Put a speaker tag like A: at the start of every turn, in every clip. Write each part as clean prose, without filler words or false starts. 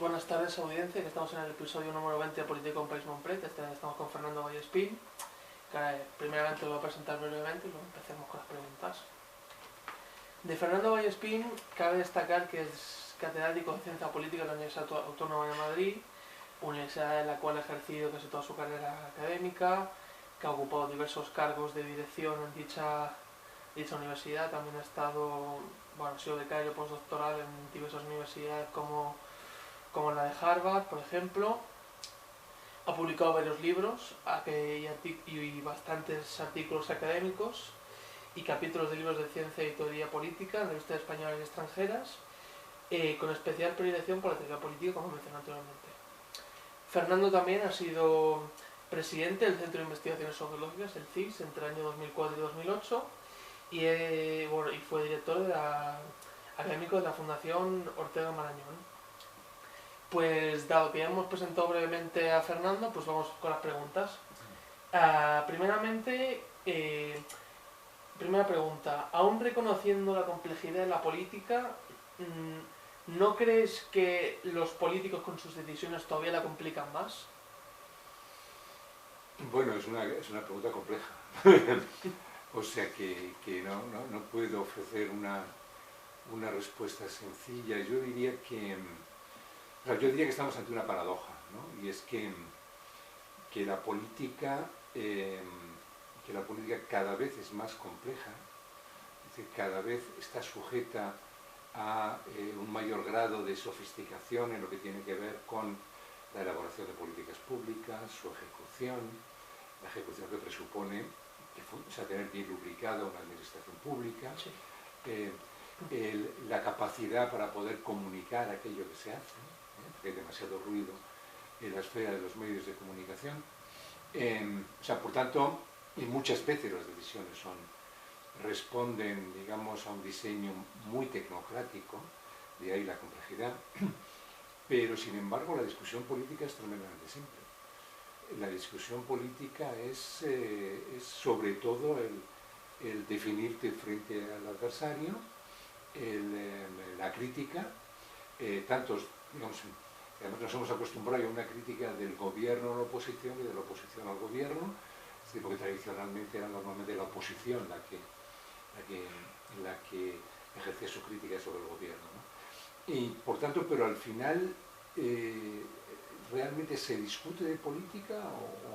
A: buenas tardes audiencia, que estamos en el episodio número 20 de Política con País Montplet. Estamos con Fernando Vallespín, que primeramente lo voy a presentar brevemente y luego empecemos con las preguntas. De Fernando Vallespín cabe destacar que es catedrático de Ciencia Política de la Universidad Autónoma de Madrid, universidad en la cual ha ejercido casi toda su carrera académica, que ha ocupado diversos cargos de dirección en dicha universidad. También ha sido becario postdoctoral en diversas universidades como la de Harvard, por ejemplo. Ha publicado varios libros y bastantes artículos académicos y capítulos de libros de ciencia y teoría política en revistas españolas y extranjeras, con especial predilección por la teoría política, como mencioné anteriormente. Fernando también ha sido presidente del Centro de Investigaciones Sociológicas, el CIS, entre el año 2004 y 2008, y fue director académico de la Fundación Ortega Marañón. Pues dado que ya hemos presentado brevemente a Fernando, pues vamos con las preguntas. Primera pregunta, aún reconociendo la complejidad de la política, ¿no crees que los políticos con sus decisiones todavía la complican más?
B: Bueno, es una pregunta compleja. O sea que no puedo ofrecer una respuesta sencilla. Yo diría que estamos ante una paradoja, ¿no? Y es que la política cada vez es más compleja, es decir, cada vez está sujeta a un mayor grado de sofisticación en lo que tiene que ver con la elaboración de políticas públicas, su ejecución, la ejecución que presupone tener bien lubricada una administración pública,
A: Sí.
B: La capacidad para poder comunicar aquello que se hace, porque hay demasiado ruido en la esfera de los medios de comunicación. Por tanto, y muchas veces las decisiones responden, digamos, a un diseño muy tecnocrático, de ahí la complejidad, pero sin embargo la discusión política es tremendamente simple. La discusión política es sobre todo el definirte frente al adversario, la crítica, además nos hemos acostumbrado a una crítica del gobierno a la oposición y de la oposición al gobierno, porque tradicionalmente era normalmente la oposición la que ejercía su crítica sobre el gobierno, ¿no? Y por tanto, pero al final realmente se discute de política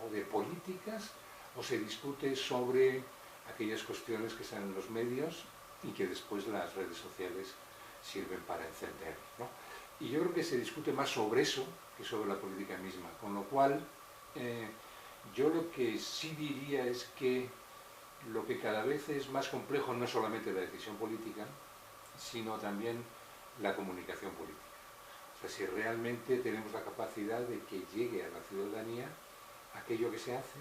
B: o de políticas, o se discute sobre aquellas cuestiones que están en los medios y que después las redes sociales sirven para encender, ¿no? Y yo creo que se discute más sobre eso que sobre la política misma, con lo cual yo lo que sí diría es que lo que cada vez es más complejo no es solamente la decisión política, sino también la comunicación política. O sea, si realmente tenemos la capacidad de que llegue a la ciudadanía aquello que se hace,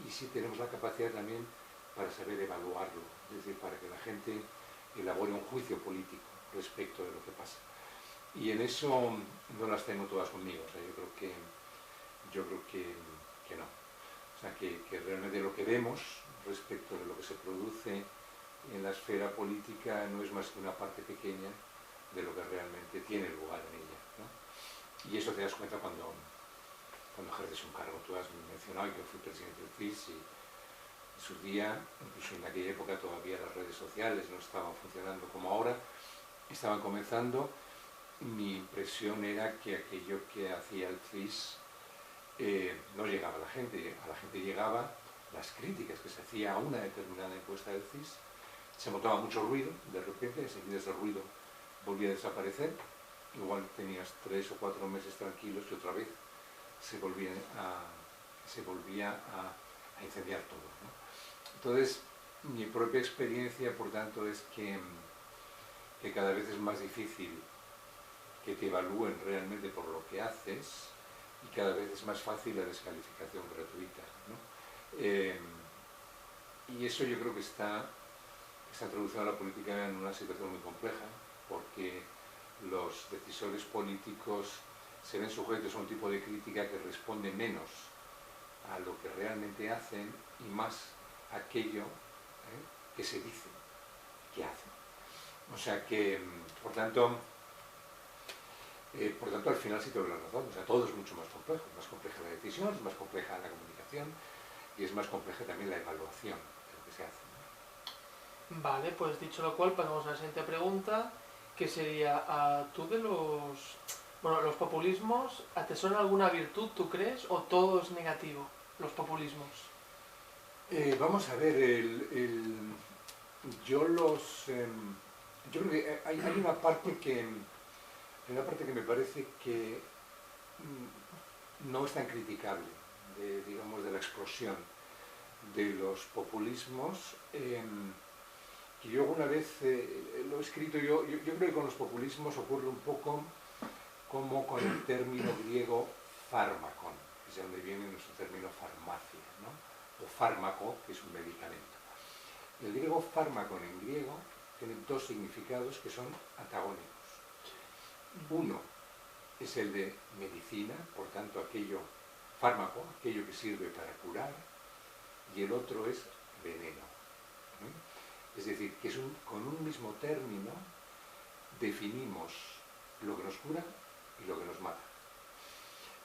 B: y si tenemos la capacidad también para saber evaluarlo, es decir, para que la gente elabore un juicio político respecto de lo que pasa. Y en eso no las tengo todas conmigo. O sea, yo creo que no. O sea, que realmente lo que vemos respecto de lo que se produce en la esfera política no es más que una parte pequeña de lo que realmente tiene lugar en ella, ¿no? Y eso te das cuenta cuando ejerces un cargo. Tú has mencionado que yo fui presidente del CIS y en su día, incluso en aquella época todavía las redes sociales no estaban funcionando como ahora, estaban comenzando. Mi impresión era que aquello que hacía el CIS no llegaba a la gente llegaba las críticas que se hacía a una determinada encuesta del CIS, se notaba mucho ruido, de repente enseguida ese ruido volvía a desaparecer, igual tenías 3 o 4 meses tranquilos y otra vez se volvía a incendiar todo, ¿no? Entonces, mi propia experiencia, por tanto, es que cada vez es más difícil que te evalúen realmente por lo que haces, y cada vez es más fácil la descalificación gratuita, ¿no? Y eso yo creo que está traducido a la política en una situación muy compleja, porque los decisores políticos se ven sujetos a un tipo de crítica que responde menos a lo que realmente hacen y más a aquello que se dice que hacen. O sea que, por tanto, Por tanto, al final sí te doy la razón. O sea, todo es mucho más complejo. Es más compleja la decisión, es más compleja la comunicación y es más compleja también la evaluación de lo que se hace, ¿no?
A: Vale, pues dicho lo cual, pasamos a la siguiente pregunta, que sería, ¿tú de los populismos, ¿atesoran alguna virtud, tú crees, o todo es negativo, los populismos?
B: Vamos a ver, yo los... yo creo que hay una parte que me parece que no es tan criticable, digamos, de la explosión de los populismos. Y yo alguna vez lo he escrito, yo creo que con los populismos ocurre un poco como con el término griego fármacon, que es de donde viene nuestro término farmacia, ¿no? O fármaco, que es un medicamento. El griego fármacon en griego tiene dos significados que son antagónicos. Uno es el de medicina, por tanto fármaco, aquello que sirve para curar, y el otro es veneno. Es decir, que con un mismo término definimos lo que nos cura y lo que nos mata.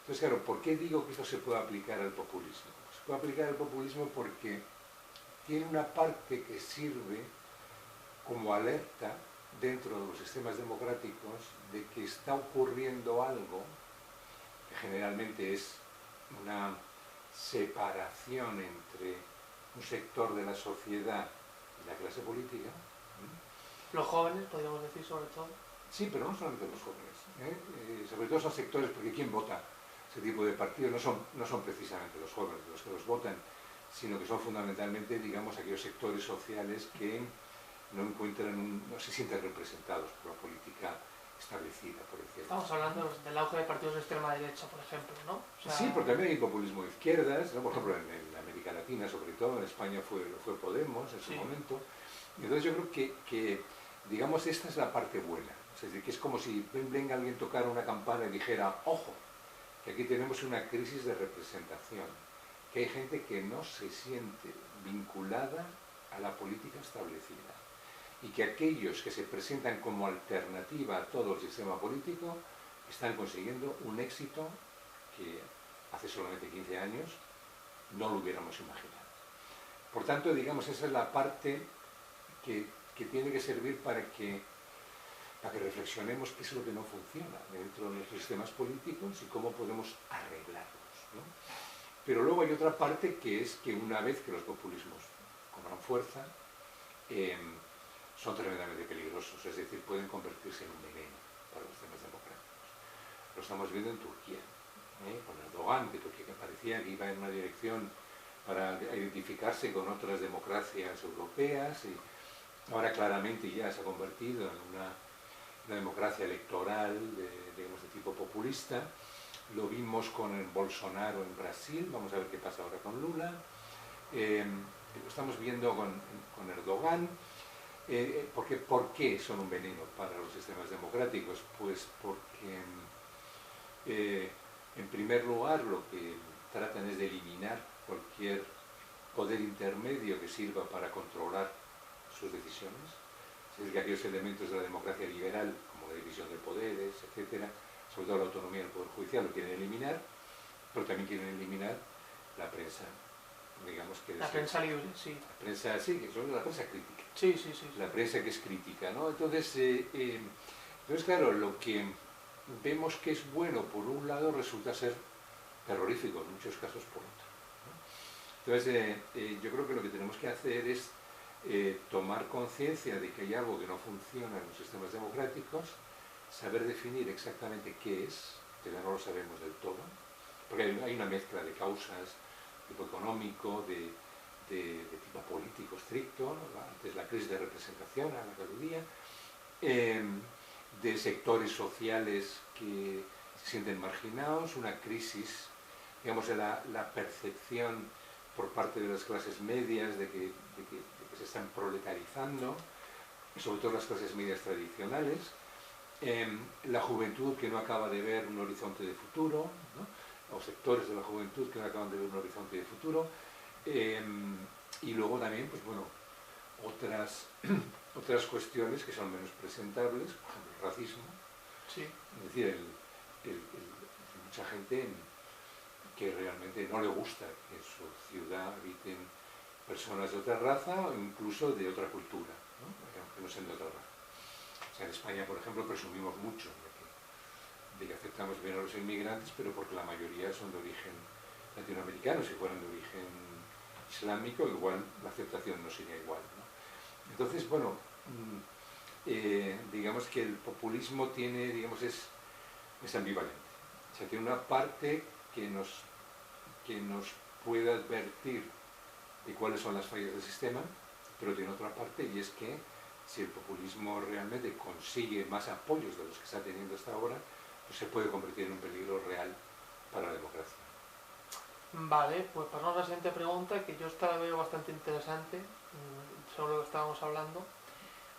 B: Entonces, claro, ¿por qué digo que esto se puede aplicar al populismo? Se puede aplicar al populismo porque tiene una parte que sirve como alerta dentro de los sistemas democráticos de que está ocurriendo algo, que generalmente es una separación entre un sector de la sociedad y la clase política.
A: Los jóvenes, podríamos decir, sobre todo.
B: Sí, pero no solamente los jóvenes. Sobre todo son sectores, porque ¿quién vota ese tipo de partidos? No son precisamente los jóvenes los que los votan, sino que son fundamentalmente, digamos, aquellos sectores sociales que no se sienten representados por la política establecida, por decirlo.
A: Estamos hablando del auge de partidos de extrema derecha, por ejemplo, ¿no? O sea...
B: Sí, porque también hay populismo de izquierdas, ¿no? Por ejemplo, en América Latina, sobre todo, en España fue Podemos en su momento. Entonces yo creo que, digamos, esta es la parte buena. Es decir, que es como si venga alguien tocara una campana y dijera, ojo, que aquí tenemos una crisis de representación, que hay gente que no se siente vinculada a la política establecida y que aquellos que se presentan como alternativa a todo el sistema político están consiguiendo un éxito que hace solamente 15 años no lo hubiéramos imaginado. Por tanto, digamos, esa es la parte que tiene que servir para que reflexionemos qué es lo que no funciona dentro de nuestros sistemas políticos y cómo podemos arreglarlos, ¿no? Pero luego hay otra parte que es que una vez que los populismos cobran fuerza, son tremendamente peligrosos, es decir, pueden convertirse en un veneno para los sistemas democráticos. Lo estamos viendo en Turquía, con Erdogan, que parecía que iba en una dirección para identificarse con otras democracias europeas y ahora claramente ya se ha convertido en una democracia electoral digamos, de tipo populista. Lo vimos con el Bolsonaro en Brasil, vamos a ver qué pasa ahora con Lula. Lo estamos viendo con Erdogan. ¿Por qué son un veneno para los sistemas democráticos? Pues porque, en primer lugar, lo que tratan es de eliminar cualquier poder intermedio que sirva para controlar sus decisiones. Es decir, que aquellos elementos de la democracia liberal, como la división de poderes, etcétera, sobre todo la autonomía del Poder Judicial, lo quieren eliminar, pero también quieren eliminar la prensa, digamos que...
A: La prensa libre, sí.
B: La prensa, sí, que son la prensa crítica.
A: Sí.
B: La prensa que es crítica, ¿no? Entonces, claro, lo que vemos que es bueno por un lado resulta ser terrorífico en muchos casos por otro, ¿no? Entonces, yo creo que lo que tenemos que hacer es tomar conciencia de que hay algo que no funciona en los sistemas democráticos, saber definir exactamente qué es, que ya no lo sabemos del todo, porque hay una mezcla de causas, tipo económico, de tipo político estricto, ¿no? Antes la crisis de representación a la que aludía, de sectores sociales que se sienten marginados, una crisis, digamos, de la percepción por parte de las clases medias de que se están proletarizando, sobre todo las clases medias tradicionales, la juventud que no acaba de ver un horizonte de futuro, ¿no? O sectores de la juventud que no acaban de ver un horizonte de futuro, y luego también, pues bueno, otras cuestiones que son menos presentables, por ejemplo, el racismo,
A: Sí.
B: Es decir, mucha gente que realmente no le gusta que en su ciudad habiten personas de otra raza o incluso de otra cultura, ¿no? Aunque no sean de otra raza. O sea, en España, por ejemplo, presumimos mucho de que aceptamos bien a los inmigrantes, pero porque la mayoría son de origen latinoamericano. Si fueran de origen islámico, igual la aceptación no sería igual, ¿no? Entonces, bueno, digamos que el populismo tiene, digamos, es ambivalente. O sea, tiene una parte que nos puede advertir de cuáles son las fallas del sistema, pero tiene otra parte, y es que si el populismo realmente consigue más apoyos de los que está teniendo hasta ahora, pues se puede convertir en un peligro real para la democracia.
A: Vale, pues pasamos a la siguiente pregunta, que yo esta la veo bastante interesante, sobre lo que estábamos hablando.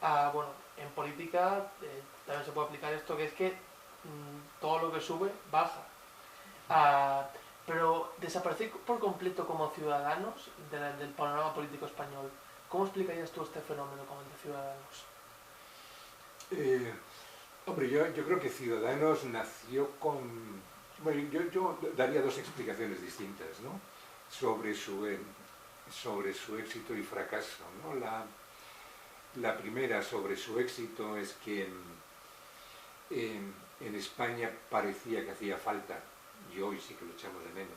A: Bueno, en política también se puede aplicar esto, que es que todo lo que sube, baja. Pero desaparecer por completo como ciudadanos del panorama político español, ¿cómo explicarías tú este fenómeno como el de Ciudadanos?
B: Hombre, yo creo que Ciudadanos nació con... Bueno, yo daría dos explicaciones distintas, ¿no? sobre su éxito y fracaso, ¿no? La primera sobre su éxito es que en España parecía que hacía falta, y hoy sí que lo echamos de menos,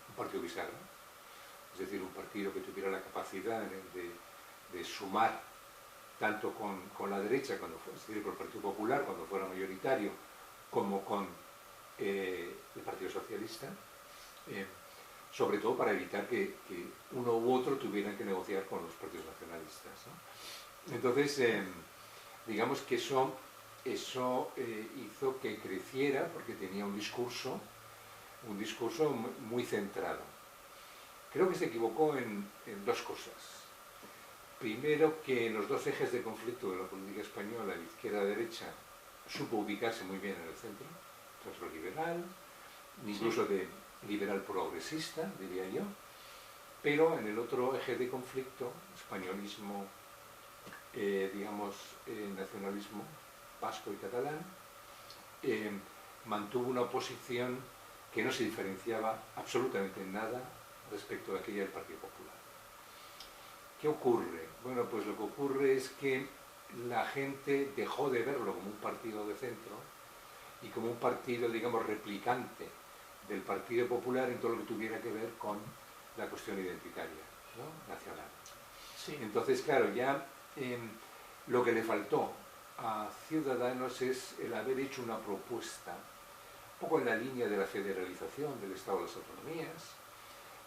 B: un partido bisagra, es decir, un partido que tuviera la capacidad de sumar tanto con la derecha, es decir, con el Partido Popular cuando fuera mayoritario, como con el Partido Socialista, sobre todo para evitar que uno u otro tuvieran que negociar con los partidos nacionalistas, ¿no? Entonces, digamos que eso hizo que creciera porque tenía un discurso muy centrado. Creo que se equivocó en dos cosas. Primero, que en los dos ejes de conflicto de la política española, de izquierda a derecha, supo ubicarse muy bien en el centro, liberal, incluso de liberal progresista, diría yo, pero en el otro eje de conflicto, españolismo, nacionalismo vasco y catalán, mantuvo una oposición que no se diferenciaba absolutamente en nada respecto a aquella del Partido Popular. ¿Qué ocurre? Bueno, pues lo que ocurre es que la gente dejó de verlo como un partido de centro y como un partido, digamos, replicante del Partido Popular en todo lo que tuviera que ver con la cuestión identitaria, ¿no? Nacional.
A: Sí.
B: Entonces, claro, ya lo que le faltó a Ciudadanos es el haber hecho una propuesta un poco en la línea de la federalización del Estado de las Autonomías,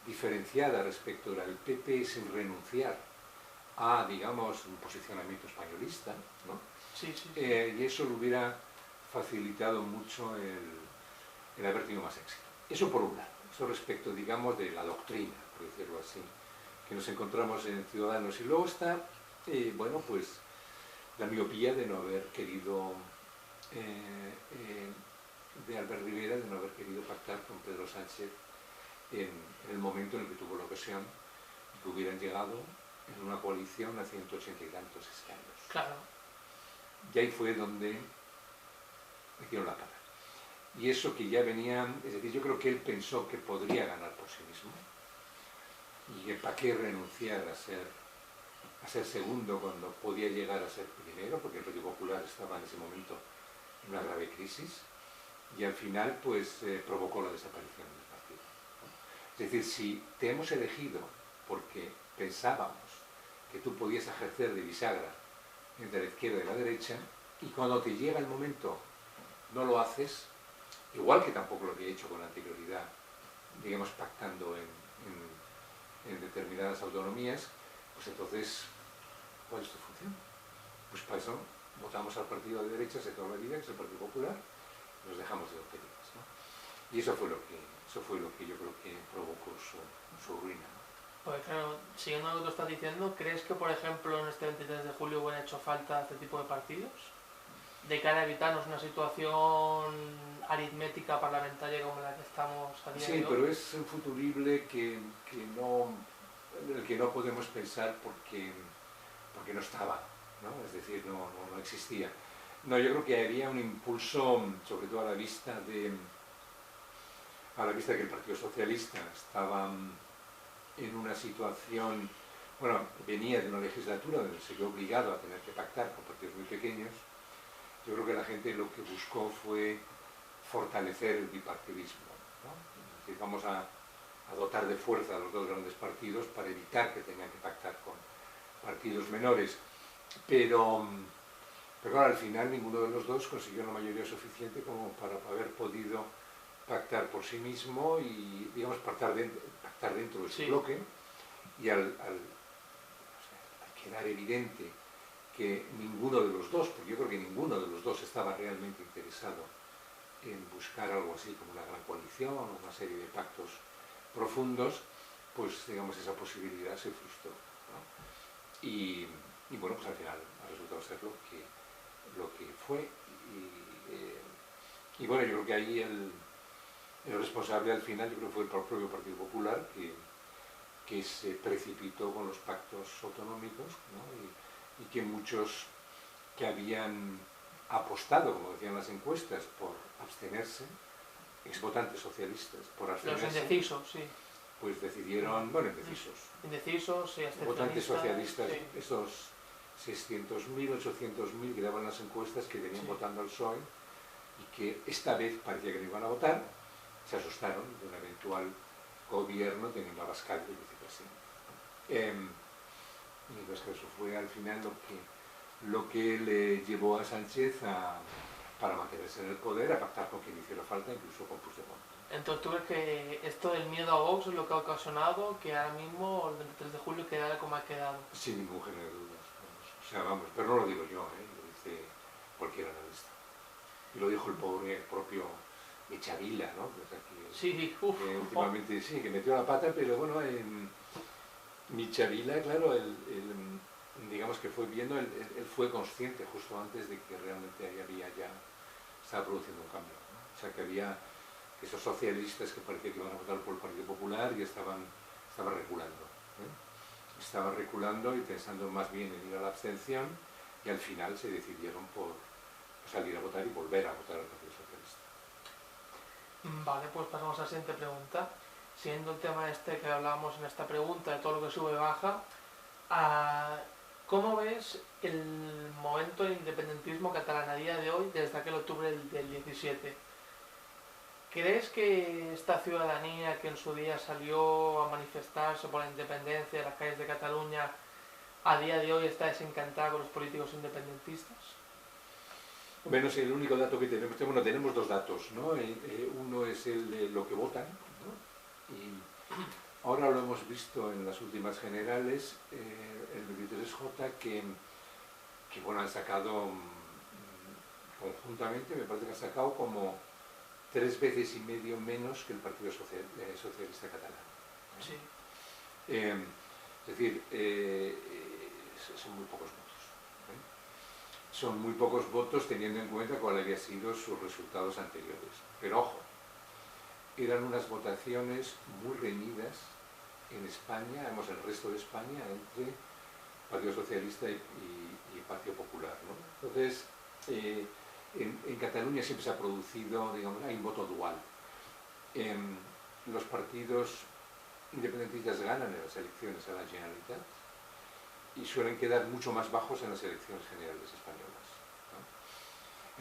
B: diferenciada respecto del PP sin renunciar a, digamos, un posicionamiento españolista, ¿no?
A: Sí, sí, sí.
B: Y eso le hubiera facilitado mucho el haber tenido más éxito. Eso por un lado, eso respecto, digamos, de la doctrina, por decirlo así, que nos encontramos en Ciudadanos. Y luego está, bueno, pues la miopía de no haber querido, de Albert Rivera, de no haber querido pactar con Pedro Sánchez en el momento en el que tuvo la ocasión, que hubieran llegado en una coalición a 180 y tantos escaños.
A: Claro.
B: Y ahí fue donde metieron la pata. Y eso que ya venían, es decir, yo creo que él pensó que podría ganar por sí mismo y que para qué renunciar a ser segundo cuando podía llegar a ser primero, porque el Partido Popular estaba en ese momento en una grave crisis, y al final pues provocó la desaparición del partido. Es decir, si te hemos elegido porque pensábamos que tú podías ejercer de bisagra entre la izquierda y la derecha, y cuando te llega el momento no lo haces, igual que tampoco lo había hecho con anterioridad, digamos, pactando en determinadas autonomías, pues entonces, ¿cuál es tu función? Pues para eso votamos al partido de derechas de toda la vida, que es el Partido Popular, y nos dejamos de tonterías, ¿no? Y eso fue lo que yo creo que provocó su ruina, ¿no?
A: Pues claro, siguiendo lo que tú estás diciendo, ¿crees que, por ejemplo, en este 23 de julio hubieran hecho falta este tipo de partidos? De cara a evitarnos una situación aritmética parlamentaria como la que estamos a día de hoy.
B: Sí, pero es un futurible en el que no podemos pensar porque no estaba, ¿no? Es decir, no existía. No, yo creo que había un impulso, sobre todo a la vista que el Partido Socialista estaba en una situación, bueno, venía de una legislatura donde se vio obligado a tener que pactar con partidos muy pequeños. Yo creo que la gente lo que buscó fue fortalecer el bipartidismo, ¿no? Es decir, vamos a dotar de fuerza a los dos grandes partidos para evitar que tengan que pactar con partidos menores. Pero claro, al final ninguno de los dos consiguió una mayoría suficiente como para haber podido pactar por sí mismo y, digamos, pactar dentro de su bloque. Y al quedar evidente que ninguno de los dos, porque yo creo que ninguno de los dos estaba realmente interesado en buscar algo así como una gran coalición o una serie de pactos profundos, pues digamos esa posibilidad se frustró, ¿no? Y bueno, pues al final ha resultado ser lo que fue. Y bueno, yo creo que ahí el responsable al final, yo creo que fue el propio Partido Popular, que se precipitó con los pactos autonómicos, ¿no? Y que muchos que habían apostado, como decían las encuestas, por abstenerse, exvotantes socialistas, por abstenerse.
A: Los indecisos, sí.
B: Pues decidieron, bueno, indecisos,
A: y abstencionistas.
B: Votantes socialistas,
A: sí.
B: esos 600.000, 800.000 que daban las encuestas, que venían votando al PSOE y que esta vez parecía que no iban a votar, se asustaron de un eventual gobierno teniendo a Abascal de vicepresidente. Y pues que eso fue al final lo que le llevó a Sánchez para mantenerse en el poder, a pactar con quien hiciera falta, incluso con Puigdemont.
A: Entonces, ¿tú crees que esto del miedo a Vox es lo que ha ocasionado que ahora mismo, el 23 de julio, quedara como ha quedado?
B: Sin ningún género de dudas. O sea, vamos, pero no lo digo yo, lo dice cualquier analista. Y lo dijo el propio Michavila, ¿no?
A: Sí,
B: últimamente sí, que metió la pata, pero bueno, Michavila, claro, digamos que fue viendo, él fue consciente justo antes de que realmente ahí estaba produciendo un cambio, ¿no? O sea, que había esos socialistas que parecía que iban a votar por el Partido Popular y estaban reculando. Estaban reculando y pensando más bien en ir a la abstención, y al final se decidieron por salir a votar y volver a votar al Partido Socialista.
A: Vale, pues pasamos a la siguiente pregunta. Siguiendo el tema que hablábamos en esta pregunta, de todo lo que sube y baja, ¿cómo ves el momento del independentismo catalán a día de hoy, desde aquel octubre del 17? ¿Crees que esta ciudadanía que en su día salió a manifestarse por la independencia de las calles de Cataluña, a día de hoy está desencantada con los políticos independentistas?
B: Bueno, sí, el único dato que tenemos, bueno, tenemos dos datos, ¿no? Uno es el de lo que votan, ¿no? Y ahora lo hemos visto en las últimas generales, el 23J, que bueno, han sacado conjuntamente, me parece que han sacado como 3,5 veces menos que el Partido Socialista Catalán.
A: Sí.
B: Es decir, son muy pocos votos. Son muy pocos votos teniendo en cuenta cuáles habían sido sus resultados anteriores. Pero ojo, eran unas votaciones muy reñidas en España, en el resto de España, entre Partido Socialista y Partido Popular, ¿no? Entonces, en Cataluña siempre se ha producido, digamos, hay un voto dual. Los partidos independentistas ganan en las elecciones a la Generalitat y suelen quedar mucho más bajos en las elecciones generales españolas, ¿no?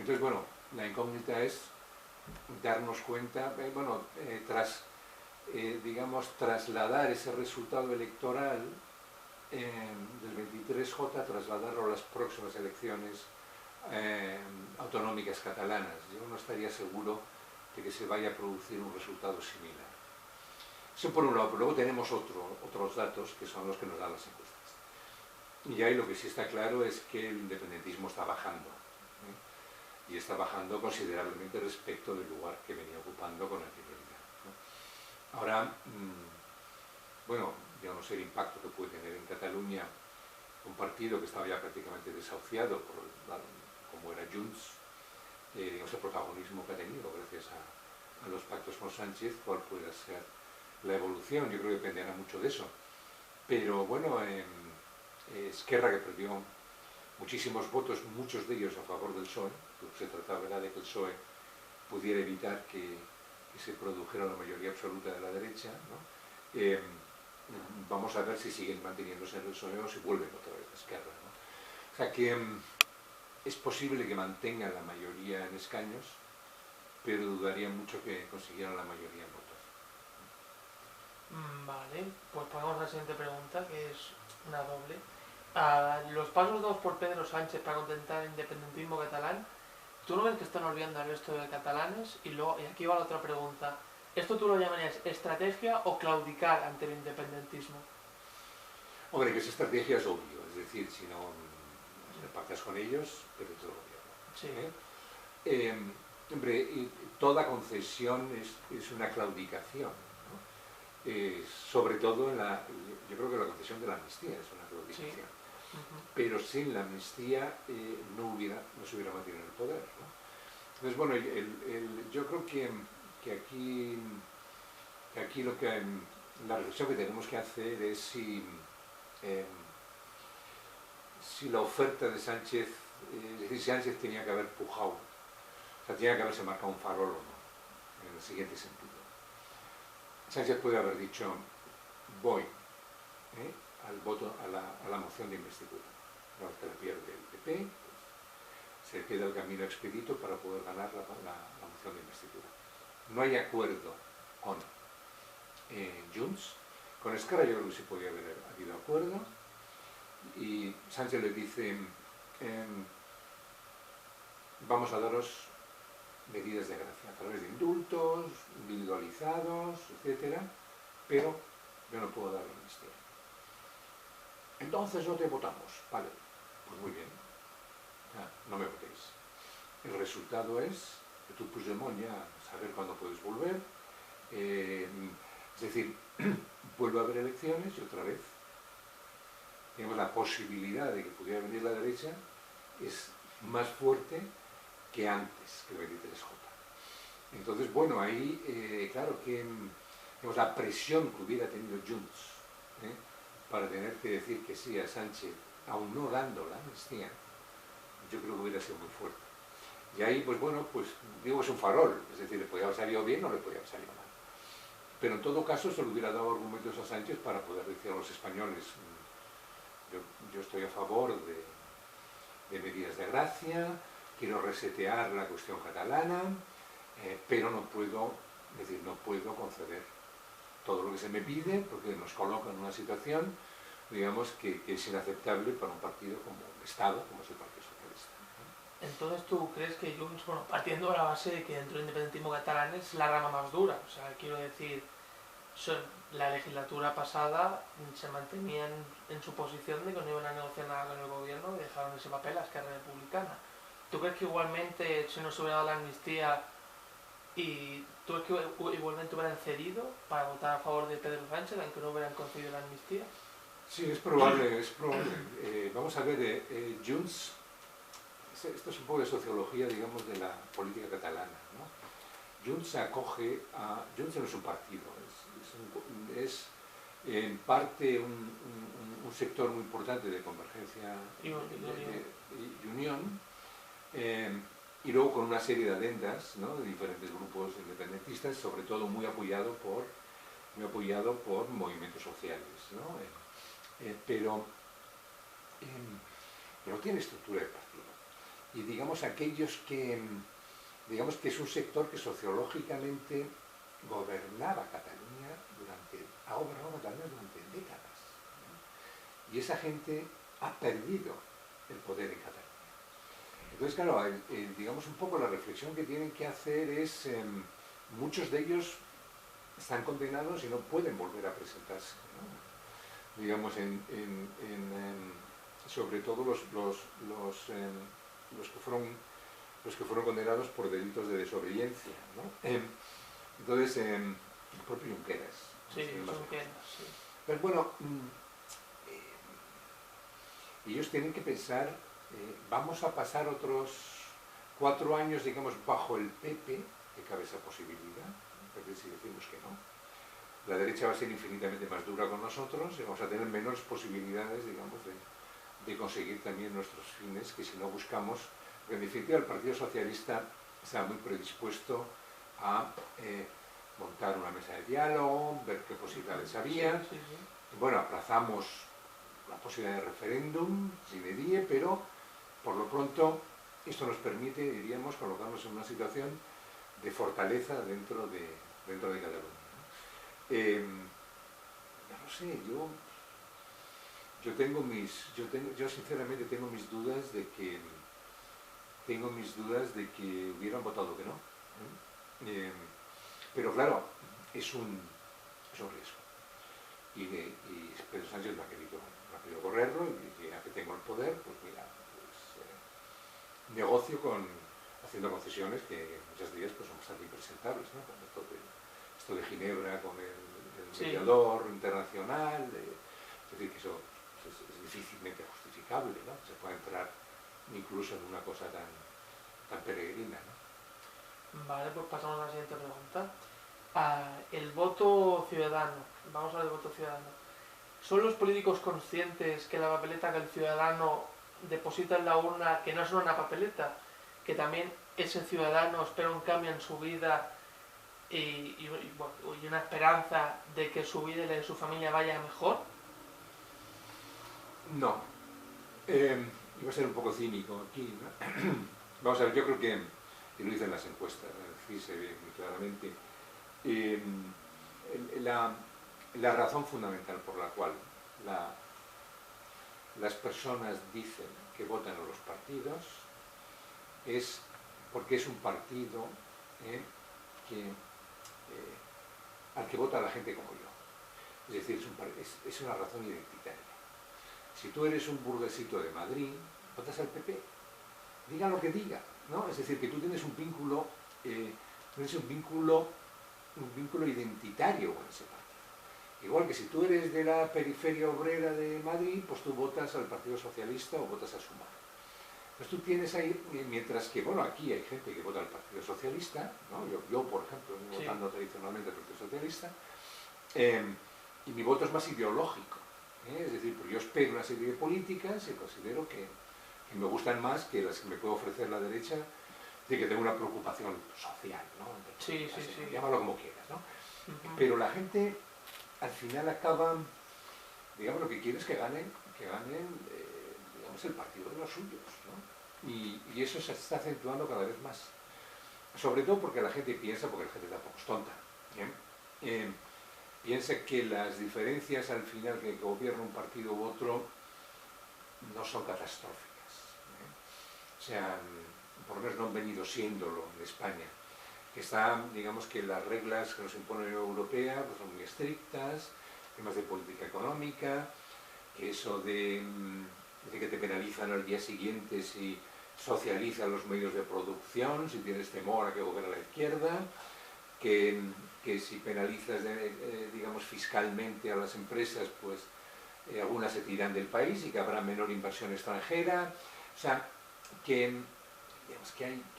B: Entonces, bueno, la incógnita es darnos cuenta, digamos, trasladar ese resultado electoral del 23J, trasladarlo a las próximas elecciones autonómicas catalanas. Yo no estaría seguro de que se vaya a producir un resultado similar. Eso por un lado, pero luego tenemos otros datos que son los que nos dan las encuestas. Y ahí lo que sí está claro es que el independentismo está bajando, ¿eh? Y está bajando considerablemente respecto del lugar que venía ocupando con anterioridad, ¿no? Ahora, bueno, yo no sé el impacto que puede tener en Cataluña un partido que estaba ya prácticamente desahuciado como era Junts, digamos, el protagonismo que ha tenido gracias a los pactos con Sánchez, cuál pueda ser la evolución. Yo creo que dependerá mucho de eso. Pero bueno, Esquerra, que perdió muchísimos votos, muchos de ellos a favor del PSOE. Lo que se trataba era de que el PSOE pudiera evitar que se produjera la mayoría absoluta de la derecha, ¿no? Vamos a ver si siguen manteniéndose en el PSOE o si vuelven otra vez a Esquerra, ¿no? O sea que es posible que mantengan la mayoría en escaños, pero dudaría mucho que consiguieran la mayoría en votos.
A: Vale, pues pasamos a la siguiente pregunta, que es una doble. Los pasos dados por Pedro Sánchez para contentar el independentismo catalán, ¿tú no ves que están olvidando al resto de catalanes? Y aquí va la otra pregunta. ¿Esto tú lo llamarías estrategia o claudicar ante el independentismo?
B: Hombre, que esa estrategia es obvio, es decir, si no pactas con ellos, pierdes el gobierno.
A: Sí.
B: Hombre, toda concesión es una claudicación, ¿no? Sobre todo yo creo que la concesión de la amnistía es una claudicación.
A: Sí.
B: Pero sin la amnistía no se hubiera mantenido en el poder, ¿no? Entonces, bueno, yo creo que aquí la reflexión que tenemos que hacer es si la oferta de Sánchez, es decir, si Sánchez tenía que haber pujado, o sea, tenía que haberse marcado un farol o no, en el siguiente sentido. Sánchez puede haber dicho, voy al voto, a la moción de investidura. Una vez que la pierde el PP, pues, se queda el camino expedito para poder ganar la moción de investidura. No hay acuerdo con Junts. Con Esquerra yo creo que sí podía haber habido acuerdo. Y Sánchez le dice, vamos a daros medidas de gracia a través de indultos, individualizados, etc. Pero yo no puedo dar la amnistía. Entonces no te votamos. Vale, pues muy bien. No me votéis. El resultado es que tú, Puigdemont, ya saber cuándo puedes volver. Es decir, vuelve a haber elecciones y otra vez, digamos, la posibilidad de que pudiera venir la derecha es más fuerte que antes que el 23J. Entonces, bueno, ahí, claro que digamos, la presión que hubiera tenido Junts para tener que decir que sí a Sánchez, aún no dando la amnistía, yo creo que hubiera sido muy fuerte. Y ahí, pues bueno, pues digo, es un farol, es decir, le podía haber salido bien o le podía haber salido mal. Pero en todo caso se le hubiera dado argumentos a Sánchez para poder decir a los españoles, yo estoy a favor de medidas de gracia, quiero resetear la cuestión catalana, pero no puedo conceder todo lo que se me pide porque nos coloca en una situación, digamos, que es inaceptable para un partido como un Estado, como es el Partido Socialista.
A: Entonces, ¿tú crees que Junts, bueno, partiendo de la base de que dentro del independentismo catalán es la rama más dura? O sea, quiero decir, la legislatura pasada se mantenían en su posición de que no iban a negociar nada con el gobierno y dejaron ese papel a Esquerra Republicana. ¿Tú crees que igualmente se nos hubiera dado la amnistía y tú crees que igualmente hubieran cedido para votar a favor de Pedro Sánchez aunque no hubieran concedido la amnistía?
B: Sí, es probable, es probable. Vamos a ver, Junts, esto es un poco de sociología, digamos, de la política catalana, ¿no? Junts acoge a... Junts no es un partido, es en parte un sector muy importante de convergencia y unión, y luego con una serie de adendas, ¿no?, de diferentes grupos independentistas, sobre todo muy apoyado por movimientos sociales, ¿no? Pero no tiene estructura de partido. Y digamos digamos que es un sector que sociológicamente gobernaba Cataluña ha gobernado Cataluña durante décadas, ¿no? Y esa gente ha perdido el poder en Cataluña. Entonces, claro, digamos un poco la reflexión que tienen que hacer es, muchos de ellos están condenados y no pueden volver a presentarse, ¿no? Digamos, sobre todo los que fueron condenados por delitos de desobediencia, ¿no? Entonces, el propio Junqueras.
A: Sí, Junqueras, sí.
B: Pero bueno, ellos tienen que pensar, vamos a pasar otros 4 años, digamos, bajo el PP, que cabe esa posibilidad, porque si decimos que no, la derecha va a ser infinitamente más dura con nosotros y vamos a tener menores posibilidades, digamos, de conseguir también nuestros fines, que si no buscamos, porque en definitiva el Partido Socialista está muy predispuesto a montar una mesa de diálogo, ver qué posibilidades había.
A: Sí, sí, sí.
B: Bueno, aplazamos la posibilidad de referéndum, sine die, pero por lo pronto esto nos permite, diríamos, colocarnos en una situación de fortaleza dentro de Cataluña, ¿no? No sé, yo sinceramente tengo mis dudas de que hubieran votado que no. Pero claro, es un riesgo. Y Pedro Sánchez no ha querido correrlo, y ya que tengo el poder, pues mira, negocio haciendo concesiones que muchas de ellas pues, son bastante impresentables, ¿no? Con esto de Ginebra, con el mediador internacional, es decir, que eso es difícilmente justificable, ¿no? Se puede entrar incluso en una cosa tan peregrina, ¿no?
A: Vale, pues pasamos a la siguiente pregunta. El voto ciudadano. Vamos a ver el voto ciudadano. ¿Son los políticos conscientes que la papeleta que el ciudadano deposita en la urna, que no es una papeleta, que también ese ciudadano espera un cambio en su vida y una esperanza de que su vida y la de su familia vaya mejor?
B: No. Iba a ser un poco cínico aquí, ¿no? Vamos a ver, yo creo que, y lo dicen las encuestas, aquí se ve muy claramente, la razón fundamental por la cual las personas dicen que votan a los partidos es porque es un partido al que vota la gente como yo. Es decir, es una razón identitaria. Si tú eres un burguesito de Madrid, votas al PP, diga lo que diga, ¿no? Es decir, que tú tienes un vínculo identitario con ese partido. Igual que si tú eres de la periferia obrera de Madrid, pues tú votas al Partido Socialista o votas a Sumar. Pues tú tienes ahí, mientras que, bueno, aquí hay gente que vota al Partido Socialista, ¿no? Yo por ejemplo, votando tradicionalmente al Partido Socialista, y mi voto es más ideológico, es decir, porque yo espero una serie de políticas y considero que me gustan más que las que me puede ofrecer la derecha, de que tengo una preocupación social, ¿no?
A: Sí.
B: Llámalo como quieras, ¿no? Pero la gente al final acaba, digamos, lo que quiere es que ganen digamos, el partido de los suyos, ¿no? Y eso se está acentuando cada vez más. Sobre todo porque la gente piensa, porque la gente tampoco es tonta, piensa que las diferencias al final que gobierna un partido u otro no son catastróficas. O sea, por lo menos no han venido siéndolo en España. Que están, digamos, que las reglas que nos impone la Unión Europea pues, son muy estrictas, temas de política económica, que eso de que te penalizan al día siguiente si socializan los medios de producción, si tienes temor a que gobierne la izquierda, que si penalizas, digamos, fiscalmente a las empresas, pues algunas se tiran del país y que habrá menor inversión extranjera. O sea, que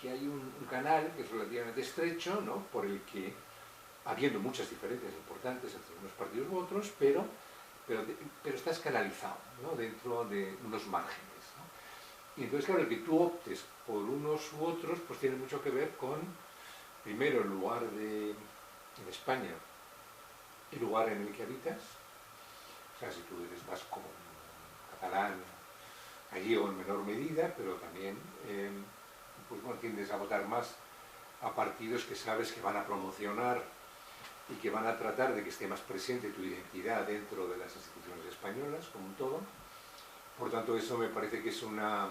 B: hay un canal que es relativamente estrecho, ¿no? Por el que, habiendo muchas diferencias importantes entre unos partidos u otros, pero estás canalizado, ¿no? Dentro de unos márgenes, ¿no? Y entonces, claro, el que tú optes por unos u otros, pues tiene mucho que ver con, primero, el lugar en España, el lugar en el que habitas. O sea, si tú eres vasco, catalán, gallego en menor medida, pero también pues bueno, tiendes a votar más a partidos que sabes que van a promocionar y que van a tratar de que esté más presente tu identidad dentro de las instituciones españolas, como un todo. Por tanto, eso me parece que es una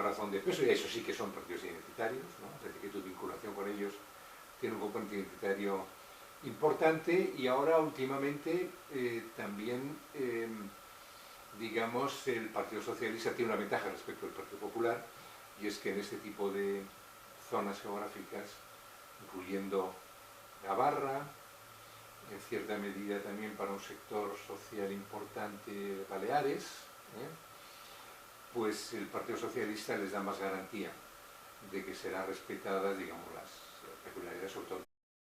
B: razón de peso, y eso sí que son partidos identitarios, ¿no? Es decir, que tu vinculación con ellos tiene un componente identitario importante, y ahora últimamente también digamos, el Partido Socialista tiene una ventaja respecto al Partido Popular, y es que en este tipo de zonas geográficas, incluyendo Navarra, en cierta medida también para un sector social importante Baleares, pues el Partido Socialista les da más garantía de que serán respetadas, digamos, las peculiaridades, sobre todo